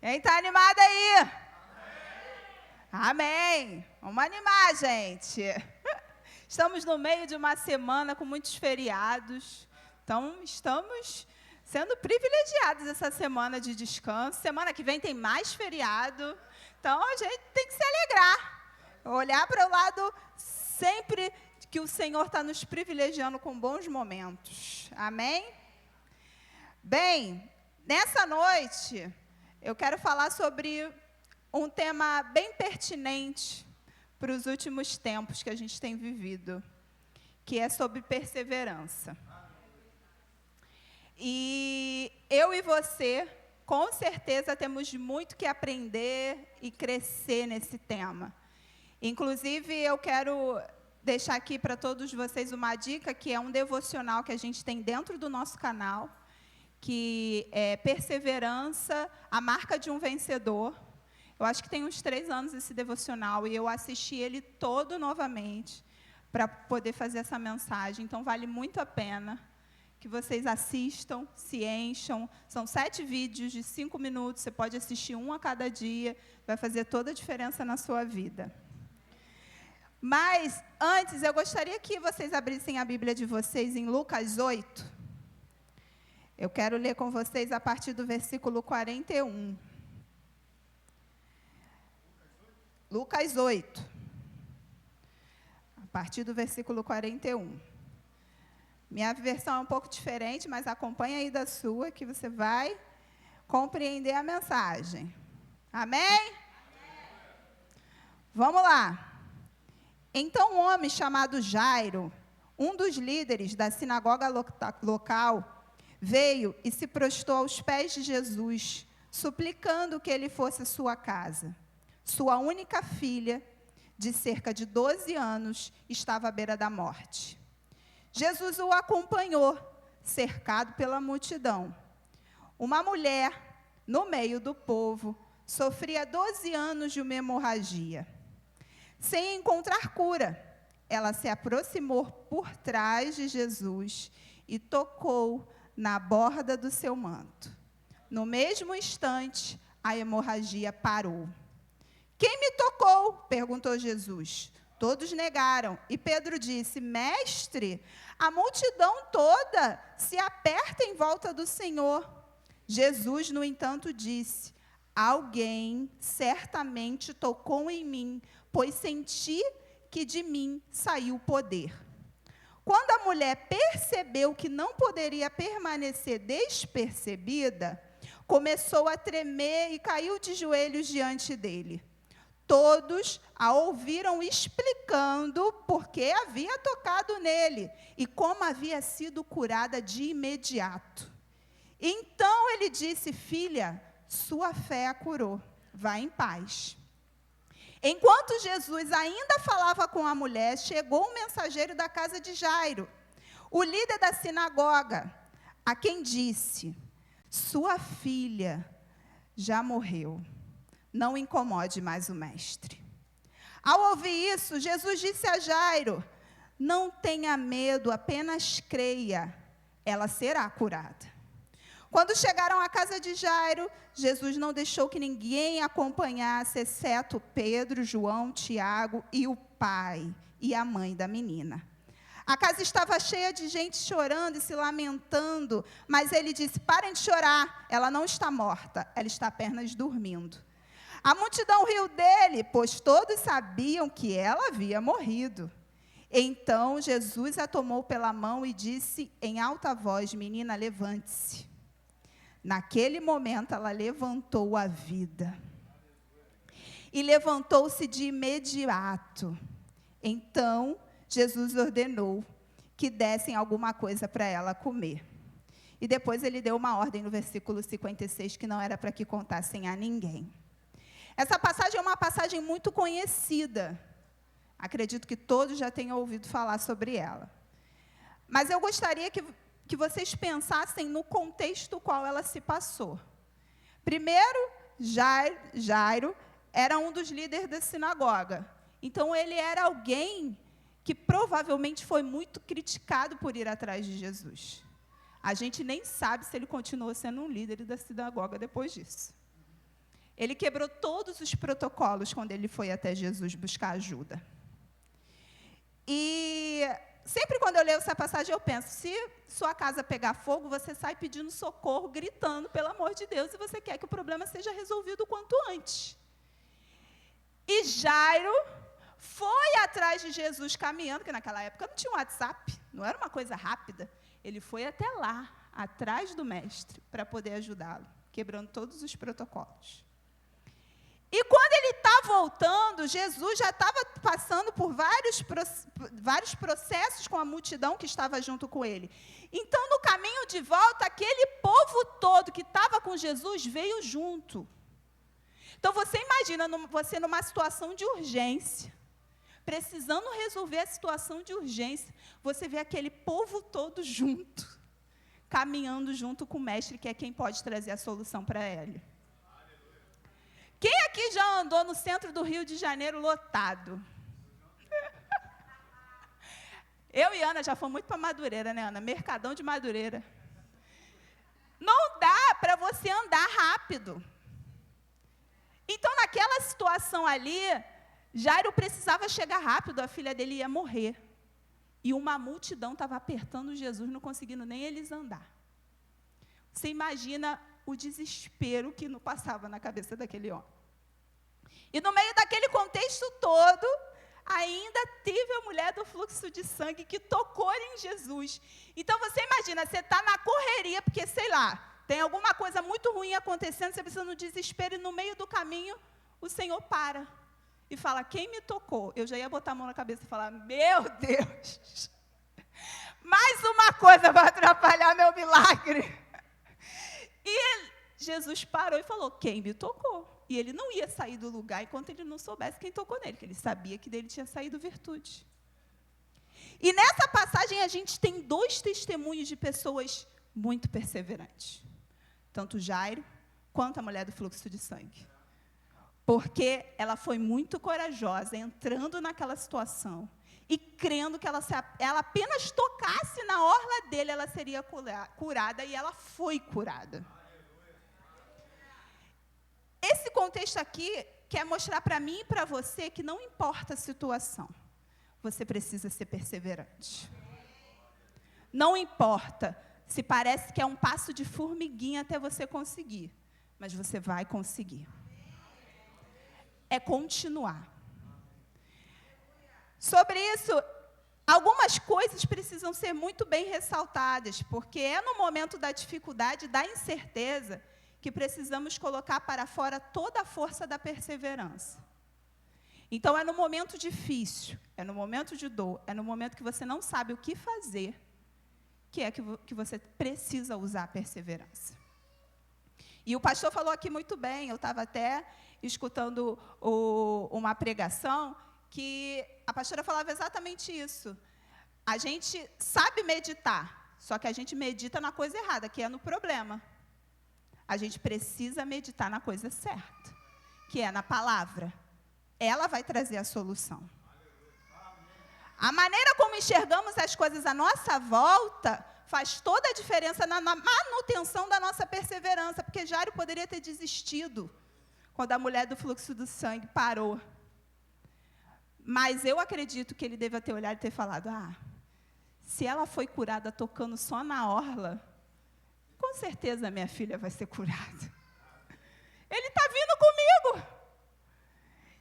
Quem está animado aí? Amém. Vamos animar, gente. Estamos no meio de uma semana com muitos feriados. Então, estamos sendo privilegiados essa semana de descanso. Semana que vem tem mais feriado. Então, a gente tem que se alegrar. Olhar para o lado sempre que o Senhor está nos privilegiando com bons momentos. Amém? Bem, nessa noite, eu quero falar sobre um tema bem pertinente para os últimos tempos que a gente tem vivido, que é sobre perseverança. E eu e você, com certeza, temos muito que aprender e crescer nesse tema. Inclusive, eu quero deixar aqui para todos vocês uma dica, que é um devocional que a gente tem dentro do nosso canal, que é Perseverança, a marca de um vencedor. Eu acho que tem uns 3 anos esse devocional, e eu assisti ele todo novamente para poder fazer essa mensagem. Então, vale muito a pena que vocês assistam, se encham. São 7 vídeos de 5 minutos, você pode assistir um a cada dia, vai fazer toda a diferença na sua vida. Mas, antes, eu gostaria que vocês abrissem a Bíblia de vocês em Lucas 8. Eu quero ler com vocês a partir do versículo 41. Lucas 8. A partir do versículo 41. Minha versão é um pouco diferente, mas acompanha aí da sua, que você vai compreender a mensagem. Amém? Vamos lá. Então, um homem chamado Jairo, um dos líderes da sinagoga local, veio e se prostrou aos pés de Jesus, suplicando que ele fosse à sua casa. Sua única filha, de cerca de 12 anos, estava à beira da morte. Jesus o acompanhou, cercado pela multidão. Uma mulher, no meio do povo, sofria 12 anos de uma hemorragia. Sem encontrar cura, ela se aproximou por trás de Jesus e tocou na borda do seu manto. No mesmo instante, a hemorragia parou. Quem me tocou? Perguntou Jesus. Todos negaram. E Pedro disse: Mestre, a multidão toda se aperta em volta do Senhor. Jesus, no entanto, disse: Alguém certamente tocou em mim, pois senti que de mim saiu o poder. Quando a mulher percebeu que não poderia permanecer despercebida, começou a tremer e caiu de joelhos diante dele. Todos a ouviram explicando por que havia tocado nele e como havia sido curada de imediato. Então ele disse: Filha, sua fé a curou. Vá em paz. Enquanto Jesus ainda falava com a mulher, chegou um mensageiro da casa de Jairo, o líder da sinagoga, a quem disse: Sua filha já morreu. Não incomode mais o mestre. Ao ouvir isso, Jesus disse a Jairo: Não tenha medo, apenas creia, ela será curada. Quando chegaram à casa de Jairo, Jesus não deixou que ninguém acompanhasse, exceto Pedro, João, Tiago e o pai e a mãe da menina. A casa estava cheia de gente chorando e se lamentando, mas ele disse: Parem de chorar, ela não está morta, ela está apenas dormindo. A multidão riu dele, pois todos sabiam que ela havia morrido. Então Jesus a tomou pela mão e disse em alta voz: Menina, levante-se. Naquele momento, ela levantou a vida. E levantou-se de imediato. Então, Jesus ordenou que dessem alguma coisa para ela comer. E depois ele deu uma ordem no versículo 56, que não era para que contassem a ninguém. Essa passagem é uma passagem muito conhecida. Acredito que todos já tenham ouvido falar sobre ela. Mas eu gostaria que vocês pensassem no contexto qual ela se passou. Primeiro, Jairo era um dos líderes da sinagoga. Então, ele era alguém que provavelmente foi muito criticado por ir atrás de Jesus. A gente nem sabe se ele continuou sendo um líder da sinagoga depois disso. Ele quebrou todos os protocolos quando ele foi até Jesus buscar ajuda. E sempre quando eu leio essa passagem, eu penso, se sua casa pegar fogo, você sai pedindo socorro, gritando, pelo amor de Deus, e você quer que o problema seja resolvido o quanto antes. E Jairo foi atrás de Jesus caminhando, porque naquela época não tinha um WhatsApp, não era uma coisa rápida. Ele foi até lá, atrás do mestre, para poder ajudá-lo, quebrando todos os protocolos. E quando ele está voltando, Jesus já estava passando por vários processos com a multidão que estava junto com ele. Então, no caminho de volta, aquele povo todo que estava com Jesus veio junto. Então, você imagina você numa situação de urgência, precisando resolver a situação de urgência, você vê aquele povo todo junto, caminhando junto com o mestre, que é quem pode trazer a solução para ele. Quem aqui já andou no centro do Rio de Janeiro lotado? Eu e Ana já fomos muito para Madureira, né, Ana? Mercadão de Madureira. Não dá para você andar rápido. Então, naquela situação ali, Jairo precisava chegar rápido, a filha dele ia morrer. E uma multidão estava apertando Jesus, não conseguindo nem eles andar. Você imagina o desespero que não passava na cabeça daquele homem. E no meio daquele contexto todo, ainda teve a mulher do fluxo de sangue que tocou em Jesus. Então, você imagina, você está na correria, porque, sei lá, tem alguma coisa muito ruim acontecendo, você precisa no desespero, e no meio do caminho, o Senhor para e fala, quem me tocou? Eu já ia botar a mão na cabeça e falar, meu Deus, mais uma coisa vai atrapalhar meu milagre. E Jesus parou e falou, quem me tocou? E ele não ia sair do lugar enquanto ele não soubesse quem tocou nele, porque ele sabia que dele tinha saído virtude. E nessa passagem a gente tem 2 testemunhos de pessoas muito perseverantes. Tanto Jairo, quanto a mulher do fluxo de sangue. Porque ela foi muito corajosa, entrando naquela situação, e crendo que ela apenas tocasse na orla dele, ela seria curada, e ela foi curada. Esse contexto aqui quer mostrar para mim e para você que não importa a situação, você precisa ser perseverante. Não importa se parece que é um passo de formiguinha até você conseguir, mas você vai conseguir. É continuar. Sobre isso, algumas coisas precisam ser muito bem ressaltadas, porque é no momento da dificuldade, da incerteza, que precisamos colocar para fora toda a força da perseverança. Então, é no momento difícil, é no momento de dor, é no momento que você não sabe o que fazer, que você precisa usar a perseverança. E o pastor falou aqui muito bem, eu estava até escutando uma pregação, que a pastora falava exatamente isso. A gente sabe meditar, só que a gente medita na coisa errada, que é no problema. A gente precisa meditar na coisa certa, que é na palavra. Ela vai trazer a solução. A maneira como enxergamos as coisas à nossa volta faz toda a diferença na manutenção da nossa perseverança, porque Jairo poderia ter desistido quando a mulher do fluxo do sangue parou. Mas eu acredito que ele deva ter olhado e ter falado, se ela foi curada tocando só na orla, com certeza minha filha vai ser curada. Ele está vindo comigo.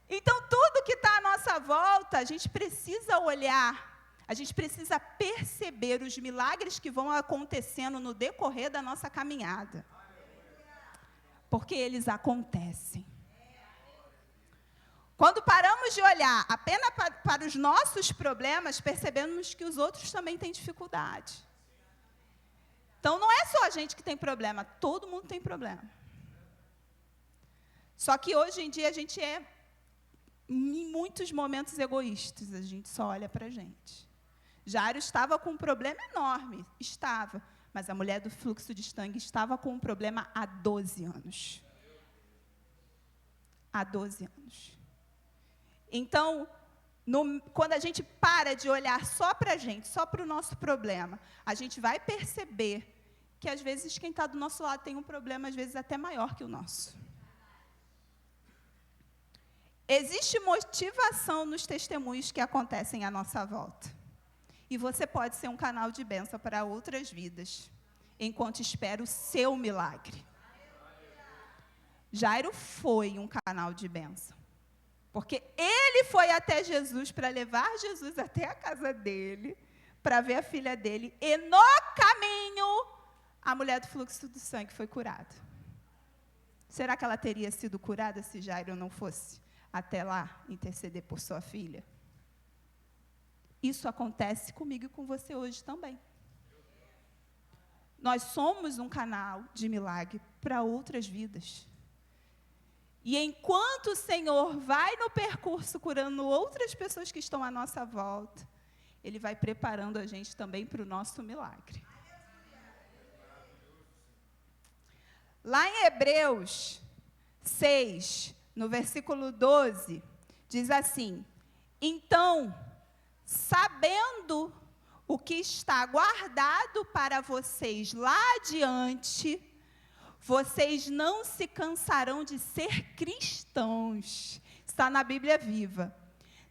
Então, tudo que está à nossa volta, a gente precisa olhar, a gente precisa perceber os milagres que vão acontecendo no decorrer da nossa caminhada. Porque eles acontecem. Quando paramos de olhar apenas para os nossos problemas, percebemos que os outros também têm dificuldade. Então, não é só a gente que tem problema, todo mundo tem problema. Só que hoje em dia a gente é, em muitos momentos, egoístas, a gente só olha para a gente. Jairo estava com um problema enorme, mas a mulher do fluxo de sangue estava com um problema há 12 anos. Há 12 anos. Então, quando a gente para de olhar só para a gente, só para o nosso problema, a gente vai perceber que, às vezes, quem está do nosso lado tem um problema, às vezes, até maior que o nosso. Existe motivação nos testemunhos que acontecem à nossa volta. E você pode ser um canal de bênção para outras vidas, enquanto espera o seu milagre. Jairo foi um canal de bênção, porque ele foi até Jesus para levar Jesus até a casa dele, para ver a filha dele, e no caminho, a mulher do fluxo do sangue foi curada. Será que ela teria sido curada se Jairo não fosse até lá interceder por sua filha? Isso acontece comigo e com você hoje também. Nós somos um canal de milagre para outras vidas. E enquanto o Senhor vai no percurso curando outras pessoas que estão à nossa volta, Ele vai preparando a gente também para o nosso milagre. Lá em Hebreus 6, no versículo 12, diz assim: então, sabendo o que está guardado para vocês lá adiante, vocês não se cansarão de ser cristãos. Está na Bíblia Viva.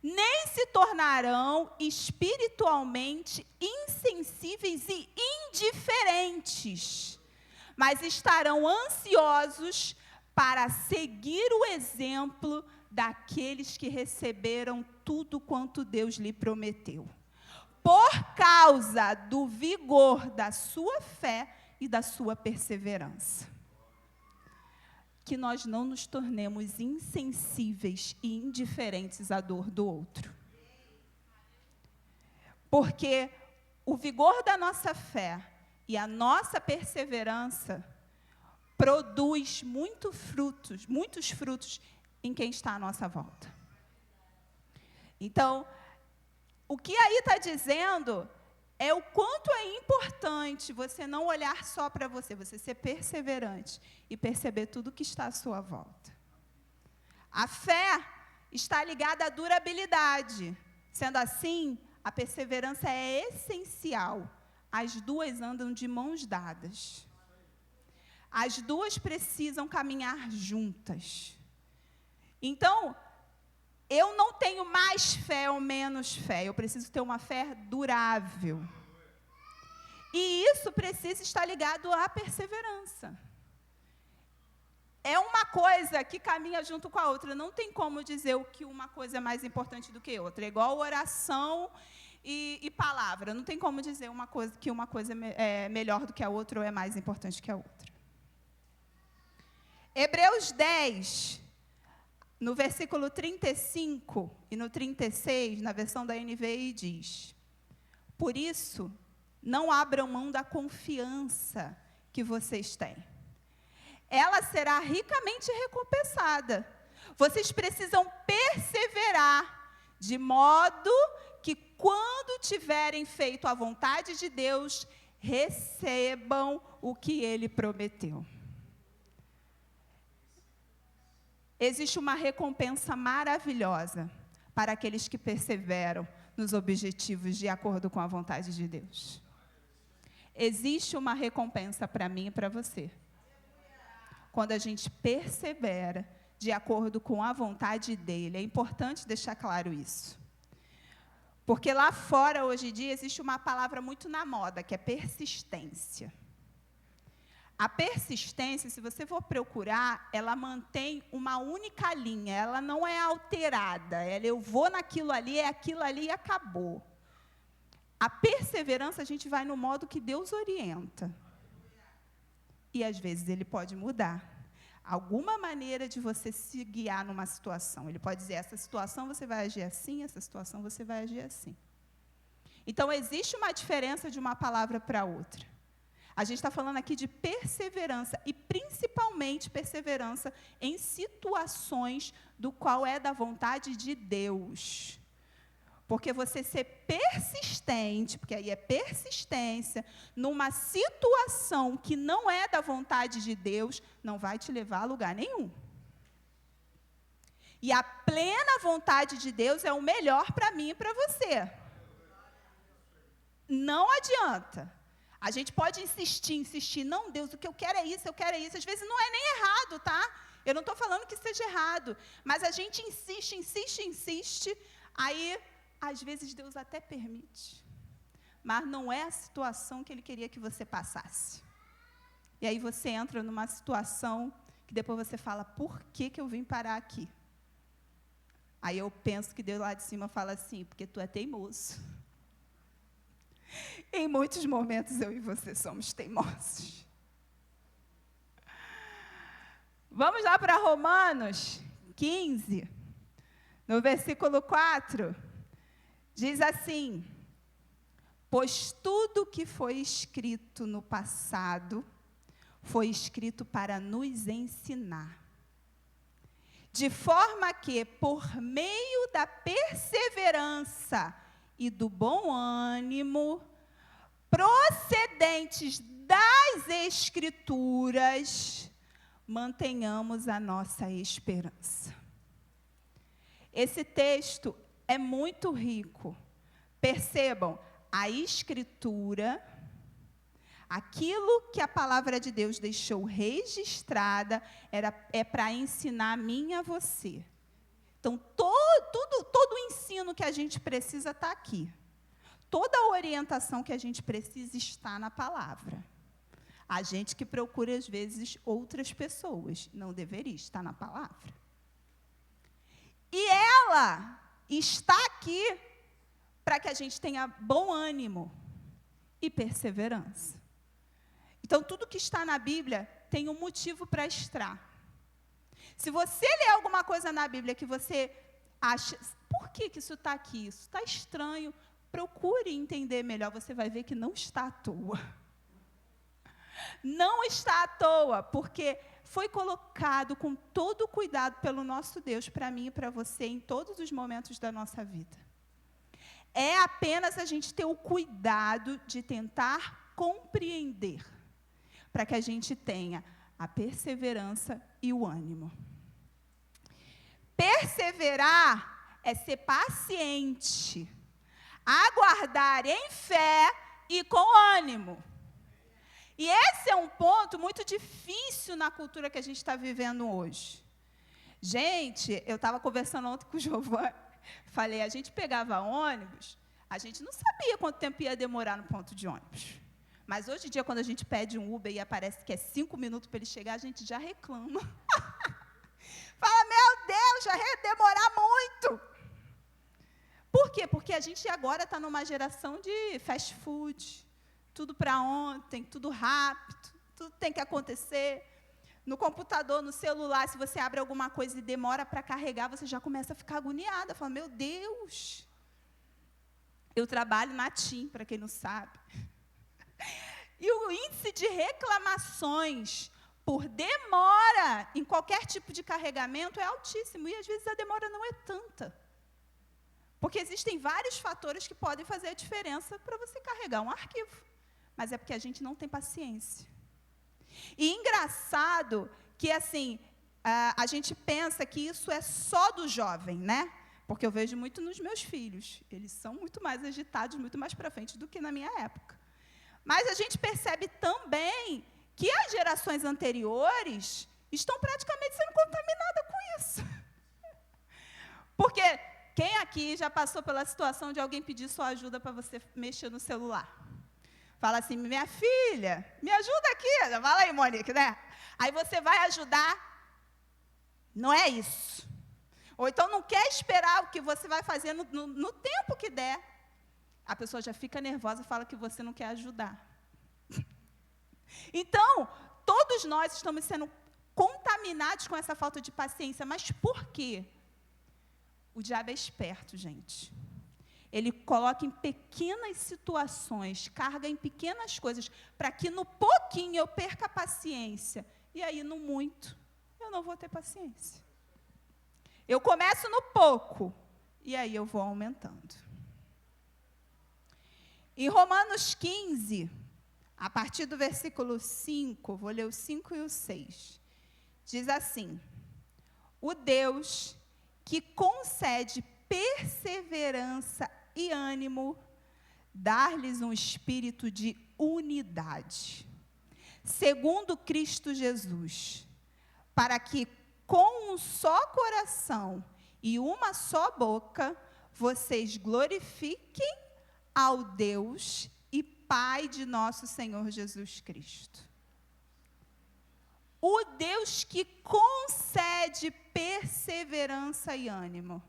Nem se tornarão espiritualmente insensíveis e indiferentes, mas estarão ansiosos para seguir o exemplo daqueles que receberam tudo quanto Deus lhe prometeu, por causa do vigor da sua fé e da sua perseverança. Que nós não nos tornemos insensíveis e indiferentes à dor do outro. Porque o vigor da nossa fé e a nossa perseverança produz muitos frutos em quem está à nossa volta. Então, o que aí está dizendo é o quanto é importante você não olhar só para você, você ser perseverante e perceber tudo que está à sua volta. A fé está ligada à durabilidade. Sendo assim, a perseverança é essencial. As duas andam de mãos dadas. As duas precisam caminhar juntas. Então, eu não tenho mais fé ou menos fé, eu preciso ter uma fé durável. E isso precisa estar ligado à perseverança. É uma coisa que caminha junto com a outra, não tem como dizer o que uma coisa é mais importante do que outra. É igual oração e palavra, não tem como dizer que uma coisa é melhor do que a outra ou é mais importante que a outra. Hebreus 10, no versículo 35 e no 36, na versão da NVI, diz: por isso, não abram mão da confiança que vocês têm. Ela será ricamente recompensada. Vocês precisam perseverar, de modo que, quando tiverem feito a vontade de Deus, recebam o que Ele prometeu. Existe uma recompensa maravilhosa para aqueles que perseveram nos objetivos de acordo com a vontade de Deus. Existe uma recompensa para mim e para você. Quando a gente persevera de acordo com a vontade dEle. É importante deixar claro isso. Porque lá fora, hoje em dia, existe uma palavra muito na moda, que é persistência. A persistência, se você for procurar, ela mantém uma única linha, ela não é alterada. Eu vou naquilo ali, é aquilo ali e acabou. A perseverança, a gente vai no modo que Deus orienta. E, às vezes, Ele pode mudar. Alguma maneira de você se guiar numa situação. Ele pode dizer, essa situação você vai agir assim, essa situação você vai agir assim. Então, existe uma diferença de uma palavra para outra. A gente está falando aqui de perseverança, e principalmente perseverança em situações do qual é da vontade de Deus. Porque você ser persistente, porque aí é persistência, numa situação que não é da vontade de Deus, não vai te levar a lugar nenhum. E a plena vontade de Deus é o melhor para mim e para você. Não adianta. A gente pode insistir, não, Deus, o que eu quero é isso, eu quero é isso. Às vezes não é nem errado, tá? Eu não estou falando que seja errado, mas a gente insiste, aí, às vezes, Deus até permite, mas não é a situação que Ele queria que você passasse. E aí você entra numa situação que depois você fala, por que eu vim parar aqui? Aí eu penso que Deus lá de cima fala assim, porque tu é teimoso. Em muitos momentos eu e você somos teimosos. Vamos lá para Romanos 15, no versículo 4, diz assim: pois tudo que foi escrito no passado foi escrito para nos ensinar, de forma que, por meio da perseverança e do bom ânimo, procedentes das Escrituras, mantenhamos a nossa esperança. Esse texto é muito rico. Percebam, a Escritura, aquilo que a palavra de Deus deixou registrada, é para ensinar a mim e a você. Então, todo o ensino que a gente precisa está aqui. Toda a orientação que a gente precisa está na palavra. A gente que procura, às vezes, outras pessoas, não deveria estar na palavra. E ela está aqui para que a gente tenha bom ânimo e perseverança. Então, tudo que está na Bíblia tem um motivo para estar. Se você ler alguma coisa na Bíblia que você acha, por que isso está aqui? Isso está estranho. Procure entender melhor, você vai ver que não está à toa. Não está à toa, porque foi colocado com todo o cuidado pelo nosso Deus, para mim e para você, em todos os momentos da nossa vida. É apenas a gente ter o cuidado de tentar compreender, para que a gente tenha a perseverança e o ânimo. Perseverar é ser paciente, aguardar em fé e com ânimo. E esse é um ponto muito difícil na cultura que a gente está vivendo hoje. Gente, eu estava conversando ontem com o Giovanni, falei, a gente pegava ônibus, a gente não sabia quanto tempo ia demorar no ponto de ônibus. Mas hoje em dia, quando a gente pede um Uber e aparece que é 5 minutos para ele chegar, a gente já reclama. Fala, meu Deus, já ia demorar muito. Por quê? Porque a gente agora está numa geração de fast food, tudo para ontem, tudo rápido, tudo tem que acontecer. No computador, no celular, se você abre alguma coisa e demora para carregar, você já começa a ficar agoniada. Fala, meu Deus. Eu trabalho na TIM, para quem não sabe. E o índice de reclamações por demora em qualquer tipo de carregamento é altíssimo. E, às vezes, a demora não é tanta. Porque existem vários fatores que podem fazer a diferença para você carregar um arquivo. Mas é porque a gente não tem paciência. E engraçado que, assim, a gente pensa que isso é só do jovem, né? Porque eu vejo muito nos meus filhos. Eles são muito mais agitados, muito mais para frente do que na minha época. Mas a gente percebe também que as gerações anteriores estão praticamente sendo contaminadas com isso. Porque quem aqui já passou pela situação de alguém pedir sua ajuda para você mexer no celular? Fala assim, minha filha, me ajuda aqui. Fala aí, Monique, né? Aí você vai ajudar. Não é isso. Ou então não quer esperar o que você vai fazer no tempo que der. A pessoa já fica nervosa e fala que você não quer ajudar. Então, todos nós estamos sendo contaminados com essa falta de paciência. Mas por quê? O diabo é esperto, gente. Ele coloca em pequenas situações, carga em pequenas coisas, para que no pouquinho eu perca a paciência. E aí, no muito, eu não vou ter paciência. Eu começo no pouco, e aí eu vou aumentando. Em Romanos 15, a partir do versículo 5, vou ler o 5 e o 6, diz assim: o Deus que concede perseverança e ânimo, dar-lhes um espírito de unidade, segundo Cristo Jesus, para que, com um só coração e uma só boca, vocês glorifiquem ao Deus e Pai de nosso Senhor Jesus Cristo. O Deus que concede perseverança e ânimo.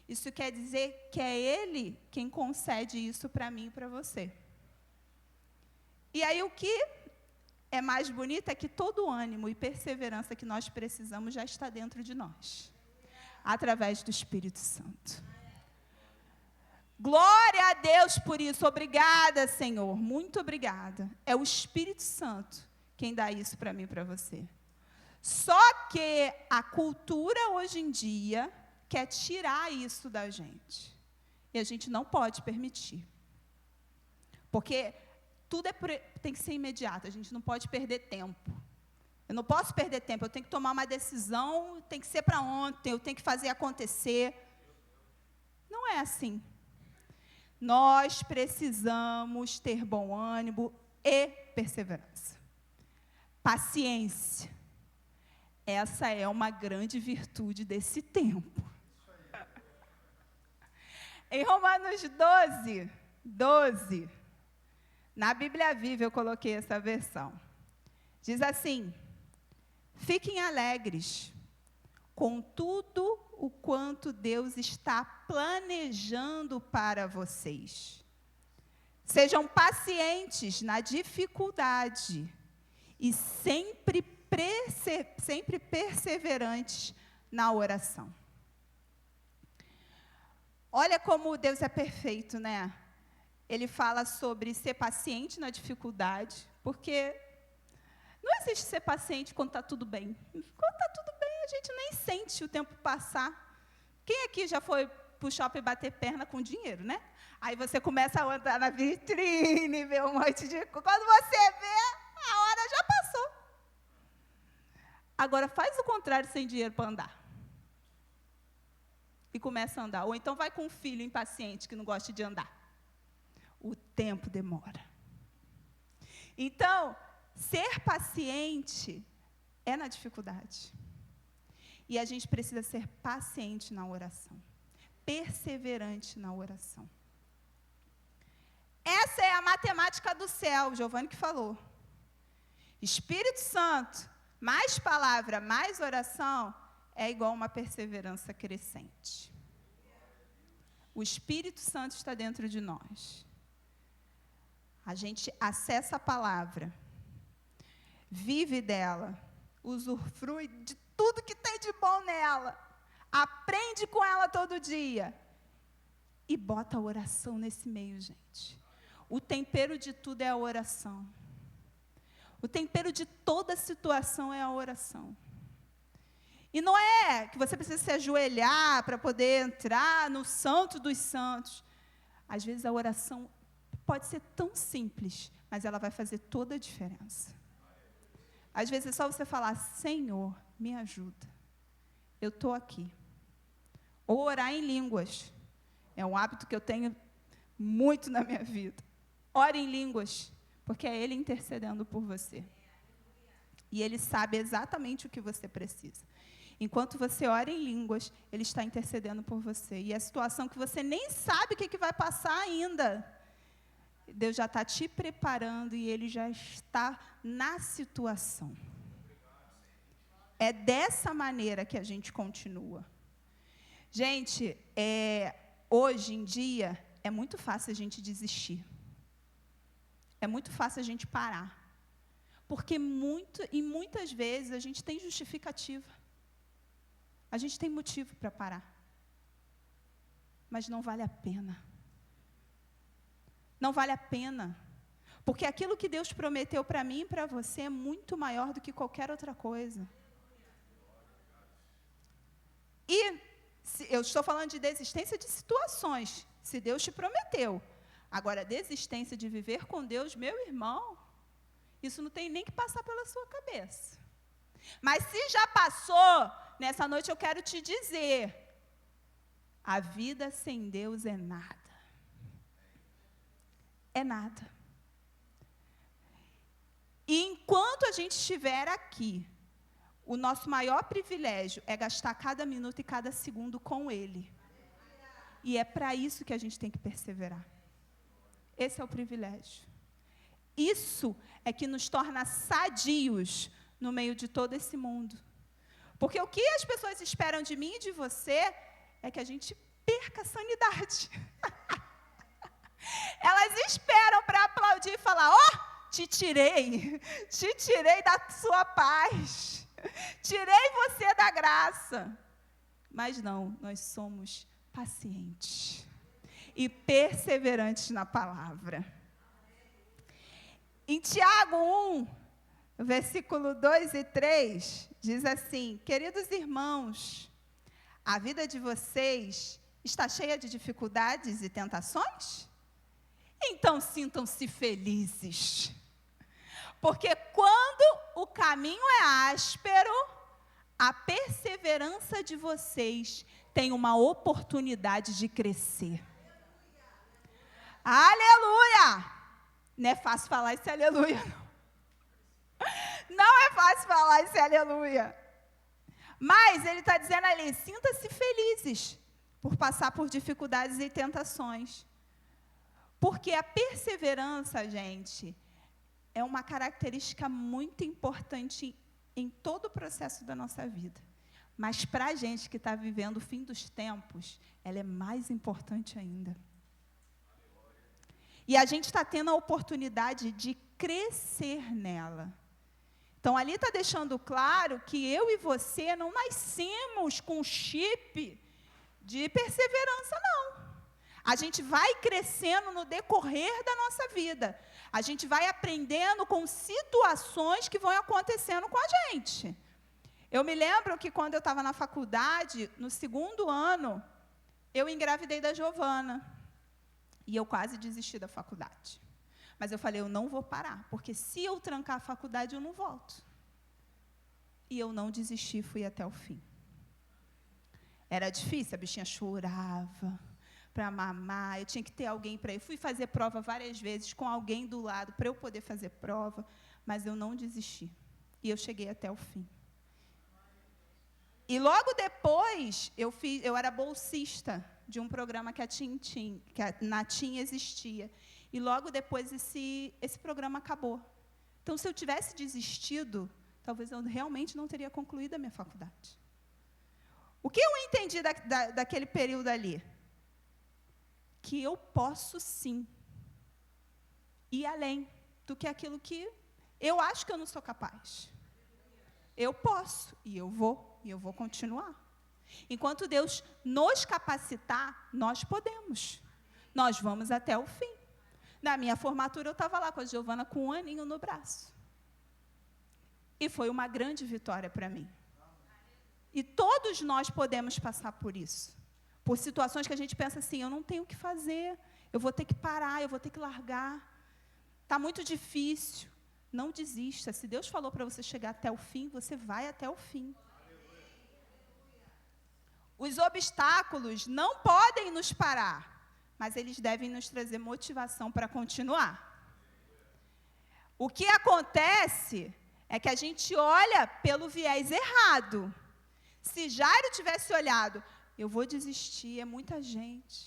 Isso quer dizer que é Ele quem concede isso para mim e para você. E aí o que é mais bonito é que todo o ânimo e perseverança que nós precisamos já está dentro de nós, através do Espírito Santo. Glória a Deus por isso. Obrigada, Senhor. Muito obrigada. É o Espírito Santo quem dá isso para mim e para você. Só que a cultura hoje em dia quer tirar isso da gente. E a gente não pode permitir. Porque tudo tem que ser imediato, a gente não pode perder tempo. Eu não posso perder tempo, eu tenho que tomar uma decisão, tem que ser para ontem, eu tenho que fazer acontecer. Não é assim. Nós precisamos ter bom ânimo e perseverança. Paciência. Essa é uma grande virtude desse tempo. Em Romanos 12, na Bíblia Viva eu coloquei essa versão. Diz assim: fiquem alegres com tudo o quanto Deus está planejando para vocês. Sejam pacientes na dificuldade e sempre perseverantes na oração. Olha como Deus é perfeito, né? Ele fala sobre ser paciente na dificuldade, porque não existe ser paciente quando está tudo bem. Quando está tudo bem, a gente nem sente o tempo passar. Quem aqui já foi para o shopping bater perna com dinheiro, né? Aí você começa a andar na vitrine, ver um monte de... Quando você vê, a hora já passou. Agora, faz o contrário sem dinheiro para andar. E começa a andar. Ou então vai com um filho impaciente que não gosta de andar. O tempo demora. Então, ser paciente é na dificuldade. E a gente precisa ser paciente na oração. Perseverante na oração. Essa é a matemática do céu, Giovanni que falou. Espírito Santo, mais palavra, mais oração, é igual a uma perseverança crescente. O Espírito Santo está dentro de nós. A gente acessa a palavra, vive dela, usufrui de tudo que tem de bom nela, aprende com ela todo dia e bota a oração nesse meio, gente. O tempero de tudo é a oração. O tempero de toda situação é a oração. E não é que você precisa se ajoelhar para poder entrar no santo dos santos. Às vezes a oração pode ser tão simples, mas ela vai fazer toda a diferença. Às vezes é só você falar: Senhor, me ajuda. Eu estou aqui. Ou orar em línguas. É um hábito que eu tenho muito na minha vida. Ore em línguas, porque é Ele intercedendo por você. E Ele sabe exatamente o que você precisa. Enquanto você ora em línguas, Ele está intercedendo por você. E a situação que você nem sabe o que vai passar ainda, Deus já está te preparando e Ele já está na situação. É dessa maneira que a gente continua. Gente, hoje em dia, é muito fácil a gente desistir. É muito fácil a gente parar. Porque muitas vezes a gente tem justificativa. A gente tem motivo para parar. Mas não vale a pena. Não vale a pena. Porque aquilo que Deus prometeu para mim e para você é muito maior do que qualquer outra coisa. E eu estou falando de desistência de situações. Se Deus te prometeu. Agora, desistência de viver com Deus, meu irmão, isso não tem nem que passar pela sua cabeça. Mas se já passou, nessa noite eu quero te dizer, a vida sem Deus é nada. É nada. E enquanto a gente estiver aqui, o nosso maior privilégio é gastar cada minuto e cada segundo com Ele. E é para isso que a gente tem que perseverar. Esse é o privilégio. Isso é que nos torna sadios no meio de todo esse mundo. Porque o que as pessoas esperam de mim e de você é que a gente perca a sanidade. Elas esperam para aplaudir e falar: ó, te tirei da sua paz, tirei você da graça. Mas não, nós somos pacientes e perseverantes na palavra. Em Tiago 1, versículo 2 e 3, diz assim: queridos irmãos, a vida de vocês está cheia de dificuldades e tentações? Então sintam-se felizes, porque quando o caminho é áspero, a perseverança de vocês tem uma oportunidade de crescer. Aleluia! Não é fácil falar esse aleluia, não. Não é fácil falar esse aleluia. Mas ele está dizendo ali: sinta-se felizes por passar por dificuldades e tentações. Porque a perseverança, gente, é uma característica muito importante em todo o processo da nossa vida. Mas para a gente que está vivendo o fim dos tempos, ela é mais importante ainda. E a gente está tendo a oportunidade de crescer nela. Então, ali está deixando claro que eu e você não nascemos com chip de perseverança, não. A gente vai crescendo no decorrer da nossa vida. A gente vai aprendendo com situações que vão acontecendo com a gente. Eu me lembro que quando eu estava na faculdade, no 2º ano, eu engravidei da Giovana. E eu quase desisti da faculdade. Mas eu falei: eu não vou parar, porque se eu trancar a faculdade, eu não volto. E eu não desisti, fui até o fim. Era difícil, a bichinha chorava para mamar, eu tinha que ter alguém para ir. Fui fazer prova várias vezes com alguém do lado para eu poder fazer prova, mas eu não desisti. E eu cheguei até o fim. E logo depois, eu era bolsista de um programa que na TIM existia. E logo depois esse programa acabou. Então, se eu tivesse desistido, talvez eu realmente não teria concluído a minha faculdade. O que eu entendi daquele período ali? Que eu posso, sim, ir além do que aquilo que eu acho que eu não sou capaz. Eu posso, e eu vou continuar. Enquanto Deus nos capacitar, nós podemos. Nós vamos até o fim. Na minha formatura, eu estava lá com a Giovana com 1 aninho no braço. E foi uma grande vitória para mim. E todos nós podemos passar por isso. Por situações que a gente pensa assim: eu não tenho o que fazer, eu vou ter que parar, eu vou ter que largar. Está muito difícil. Não desista. Se Deus falou para você chegar até o fim, você vai até o fim. Os obstáculos não podem nos parar, mas eles devem nos trazer motivação para continuar. O que acontece é que a gente olha pelo viés errado. Se Jairo tivesse olhado: eu vou desistir, é muita gente,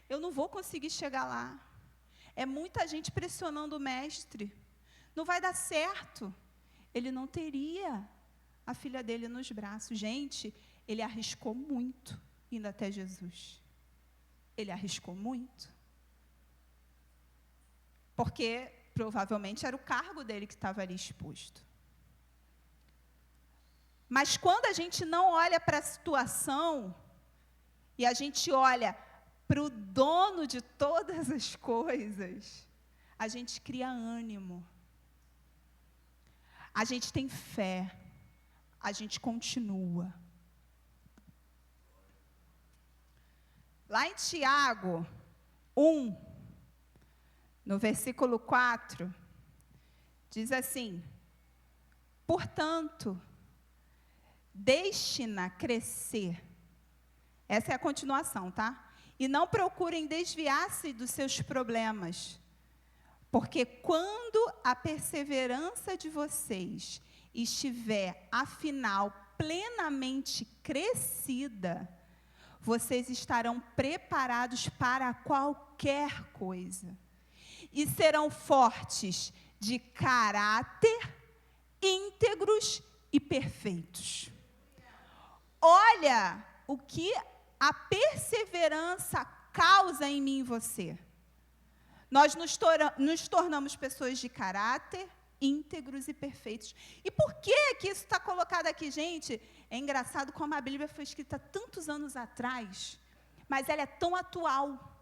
eu não vou conseguir chegar lá, é muita gente pressionando o mestre, não vai dar certo. Ele não teria a filha dele nos braços. Gente, ele arriscou muito indo até Jesus. Ele arriscou muito. Porque provavelmente era o cargo dele que estava ali exposto. Mas quando a gente não olha para a situação, e a gente olha para o dono de todas as coisas, a gente cria ânimo. A gente tem fé. A gente continua. Lá em Tiago 1, no versículo 4, diz assim: portanto, deixe-na crescer. Essa é a continuação, tá? E não procurem desviar-se dos seus problemas, porque quando a perseverança de vocês estiver, afinal, plenamente crescida, vocês estarão preparados para qualquer coisa. E serão fortes de caráter, íntegros e perfeitos. Olha o que a perseverança causa em mim e você. Nós nos tornamos pessoas de caráter, íntegros e perfeitos. E por que isso está colocado aqui, gente? É engraçado como a Bíblia foi escrita tantos anos atrás, mas ela é tão atual.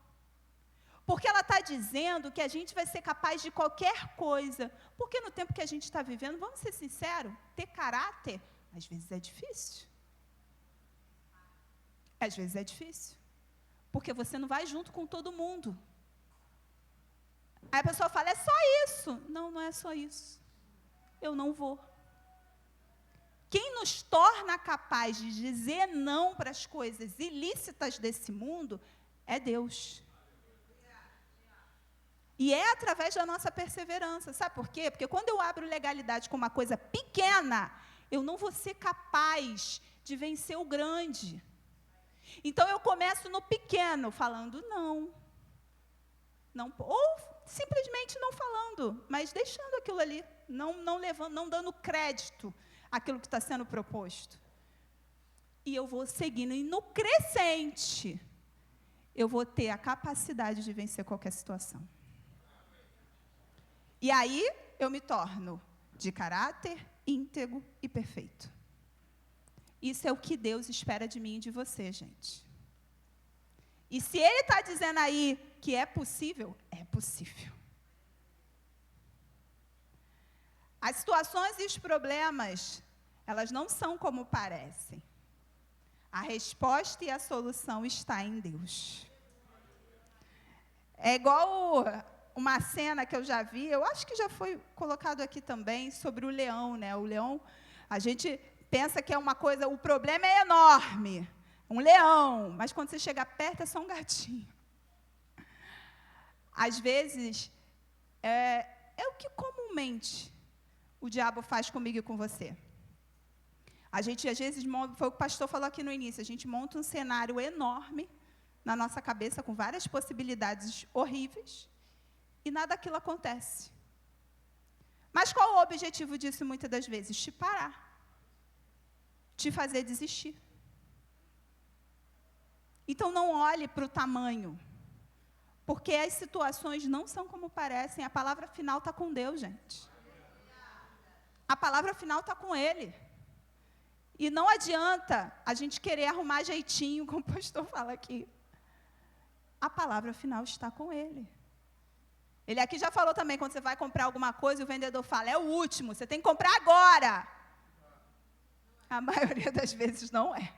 Porque ela está dizendo que a gente vai ser capaz de qualquer coisa. Porque no tempo que a gente está vivendo, vamos ser sinceros, ter caráter, às vezes é difícil. Às vezes é difícil. Porque você não vai junto com todo mundo. Aí a pessoa fala, é só isso. Não, não é só isso. Eu não vou. Quem nos torna capaz de dizer não para as coisas ilícitas desse mundo é Deus. E é através da nossa perseverança. Sabe por quê? Porque quando eu abro legalidade com uma coisa pequena, eu não vou ser capaz de vencer o grande. Então, eu começo no pequeno, falando não. Ou simplesmente não falando, mas deixando aquilo ali, não dando crédito àquilo que está sendo proposto. E eu vou seguindo. E no crescente, eu vou ter a capacidade de vencer qualquer situação. E aí, eu me torno de caráter, íntegro e perfeito. Isso é o que Deus espera de mim e de você, gente. E se Ele está dizendo aí que é possível, é possível. As situações e os problemas, elas não são como parecem. A resposta e a solução está em Deus. É igual uma cena que eu já vi, eu acho que já foi colocado aqui também, sobre o leão, né? O leão, a gente pensa que é uma coisa, o problema é enorme, um leão, mas quando você chega perto é só um gatinho. Às vezes, é o que comumente o diabo faz comigo e com você. A gente, às vezes, foi o que o pastor falou aqui no início, a gente monta um cenário enorme na nossa cabeça, com várias possibilidades horríveis, e nada daquilo acontece. Mas qual o objetivo disso, muitas das vezes? Te parar. Te fazer desistir. Então, não olhe para o tamanho, porque as situações não são como parecem, a palavra final está com Deus, gente. A palavra final está com Ele. E não adianta a gente querer arrumar jeitinho, como o pastor fala aqui. A palavra final está com Ele. Ele aqui já falou também, quando você vai comprar alguma coisa, o vendedor fala, é o último, você tem que comprar agora. A maioria das vezes não é.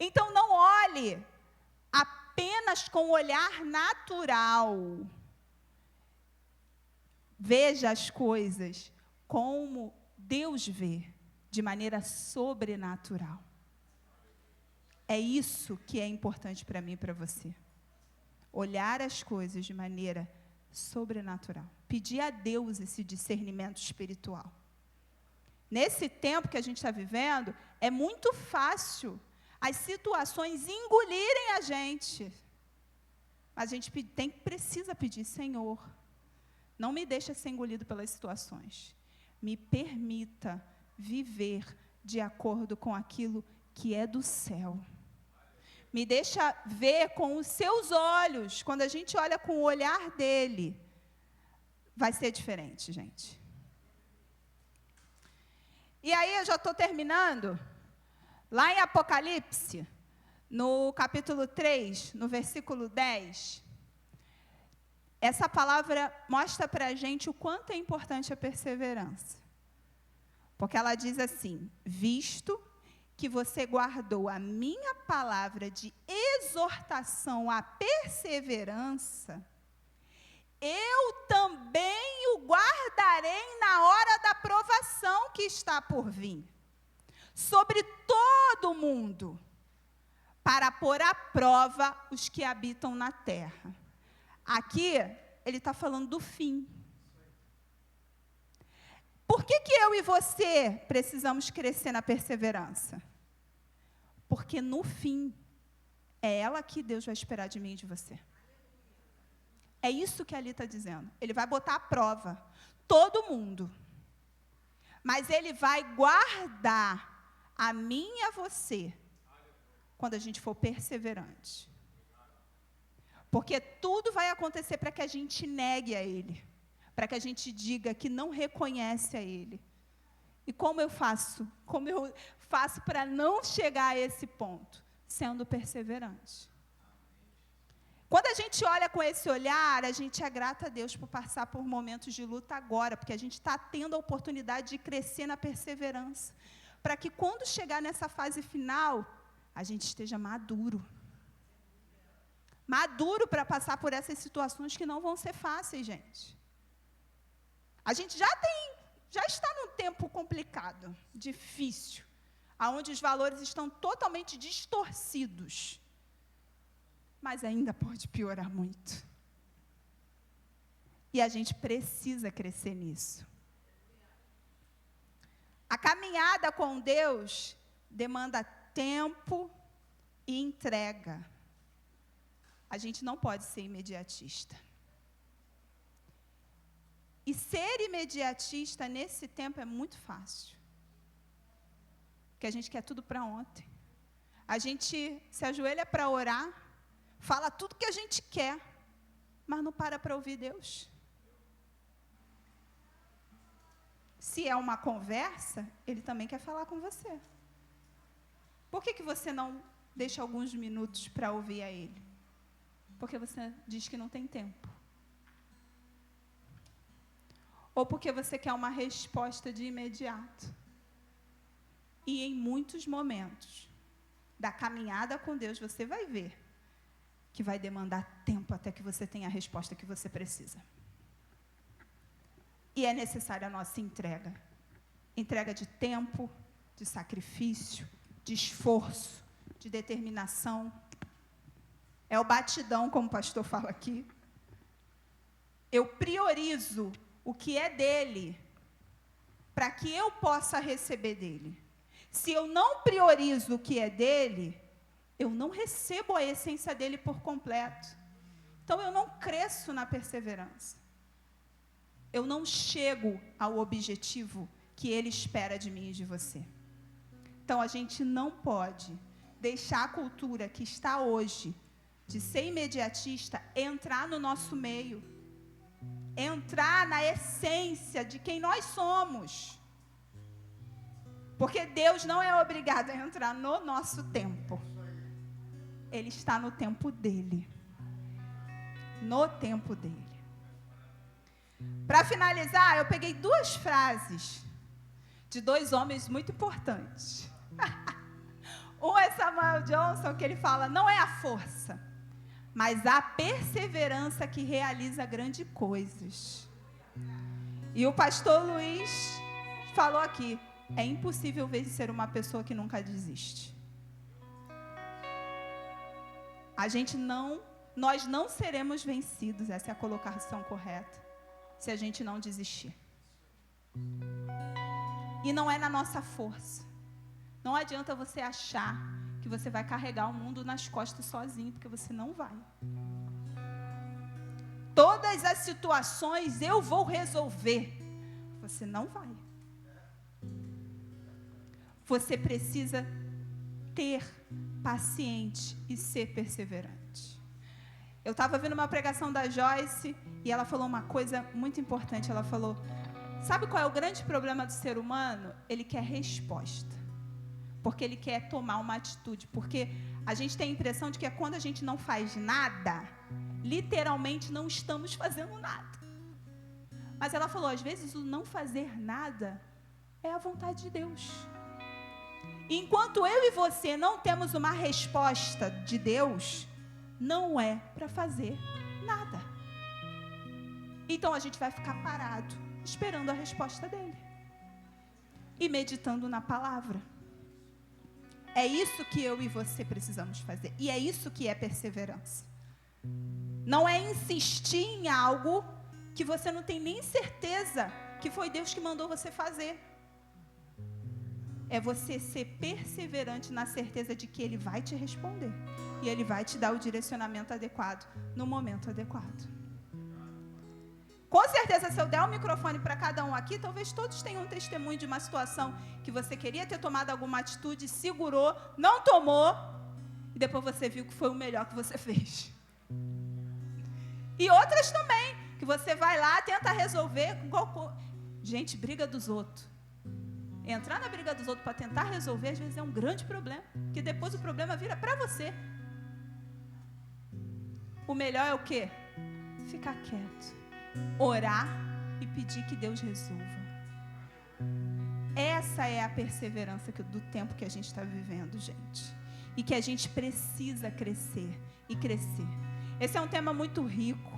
Então, não olhe apenas com o olhar natural. Veja as coisas como Deus vê, de maneira sobrenatural. É isso que é importante para mim e para você. Olhar as coisas de maneira sobrenatural. Pedir a Deus esse discernimento espiritual. Nesse tempo que a gente está vivendo, é muito fácil as situações engolirem a gente. Mas a gente precisa pedir, Senhor, não me deixe ser engolido pelas situações. Me permita viver de acordo com aquilo que é do céu. Me deixa ver com os seus olhos. Quando a gente olha com o olhar dele, vai ser diferente, gente. E aí, eu já estou terminando. Lá em Apocalipse, no capítulo 3, no versículo 10, essa palavra mostra para a gente o quanto é importante a perseverança. Porque ela diz assim, visto que você guardou a minha palavra de exortação à perseverança, eu também o guardarei na hora da provação que está por vir, sobre todo o mundo, para pôr à prova os que habitam na terra. Aqui, ele está falando do fim. Por que eu e você precisamos crescer na perseverança? Porque no fim, é ela que Deus vai esperar de mim e de você. É isso que ali está dizendo. Ele vai botar à prova todo mundo. Mas Ele vai guardar a mim e a você quando a gente for perseverante. Porque tudo vai acontecer para que a gente negue a Ele. Para que a gente diga que não reconhece a Ele. E como eu faço? Como eu faço para não chegar a esse ponto? Sendo perseverante. Quando a gente olha com esse olhar, a gente é grata a Deus por passar por momentos de luta agora, porque a gente está tendo a oportunidade de crescer na perseverança, para que quando chegar nessa fase final, a gente esteja maduro. Maduro para passar por essas situações que não vão ser fáceis, gente. A gente já está num tempo complicado, difícil, onde os valores estão totalmente distorcidos. Mas ainda pode piorar muito. E a gente precisa crescer nisso. A caminhada com Deus demanda tempo e entrega. A gente não pode ser imediatista. E ser imediatista nesse tempo é muito fácil. Porque a gente quer tudo para ontem. A gente se ajoelha para orar, fala tudo que a gente quer, mas não para ouvir Deus. Se é uma conversa, Ele também quer falar com você. Por que você não deixa alguns minutos para ouvir a Ele? Porque você diz que não tem tempo. Ou porque você quer uma resposta de imediato. E em muitos momentos da caminhada com Deus, você vai ver que vai demandar tempo até que você tenha a resposta que você precisa. E é necessária a nossa entrega. Entrega de tempo, de sacrifício, de esforço, de determinação. É o batidão, como o pastor fala aqui. Eu priorizo o que é dele, para que eu possa receber dele. Se eu não priorizo o que é dele, eu não recebo a essência dele por completo. Então, eu não cresço na perseverança. Eu não chego ao objetivo que ele espera de mim e de você. Então, a gente não pode deixar a cultura que está hoje, de ser imediatista, entrar no nosso meio. Entrar na essência de quem nós somos. Porque Deus não é obrigado a entrar no nosso tempo. Ele está no tempo dele. No tempo dele. Para finalizar, eu peguei 2 frases de 2 homens muito importantes. Um é Samuel Johnson, que ele fala: não é a força, mas a perseverança que realiza grandes coisas. E o pastor Luiz falou aqui: é impossível vencer uma pessoa que nunca desiste. Nós não seremos vencidos, essa é a colocação correta, se a gente não desistir. E não é na nossa força. Não adianta você achar que você vai carregar o mundo nas costas sozinho, porque você não vai. Todas as situações eu vou resolver. Você não vai. Você precisa ter paciente e ser perseverante. Eu estava vendo uma pregação da Joyce e ela falou uma coisa muito importante. Ela falou: sabe qual é o grande problema do ser humano? Ele quer resposta. Porque ele quer tomar uma atitude. Porque a gente tem a impressão de que quando a gente não faz nada, literalmente não estamos fazendo nada. Mas ela falou: às vezes o não fazer nada é a vontade de Deus. Enquanto eu e você não temos uma resposta de Deus, não é para fazer nada. Então a gente vai ficar parado, esperando a resposta dele. E meditando na palavra. É isso que eu e você precisamos fazer. E é isso que é perseverança. Não é insistir em algo que você não tem nem certeza que foi Deus que mandou você fazer. É você ser perseverante na certeza de que Ele vai te responder. E Ele vai te dar o direcionamento adequado, no momento adequado. Com certeza, se eu der o microfone para cada um aqui, talvez todos tenham um testemunho de uma situação que você queria ter tomado alguma atitude, segurou, não tomou, e depois você viu que foi o melhor que você fez. E outras também, que você vai lá, tenta resolver. Gente, briga dos outros. Entrar na briga dos outros para tentar resolver, às vezes é um grande problema, porque depois o problema vira para você. O melhor é o quê? Ficar quieto, orar e pedir que Deus resolva. Essa é a perseverança do tempo que a gente está vivendo, gente. E que a gente precisa crescer e crescer. Esse é um tema muito rico.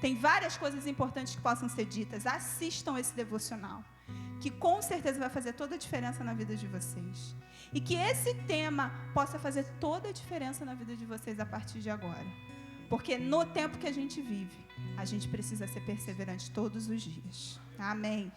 Tem várias coisas importantes que possam ser ditas. Assistam esse devocional, que com certeza vai fazer toda a diferença na vida de vocês. E que esse tema possa fazer toda a diferença na vida de vocês a partir de agora. Porque no tempo que a gente vive, a gente precisa ser perseverante todos os dias. Amém.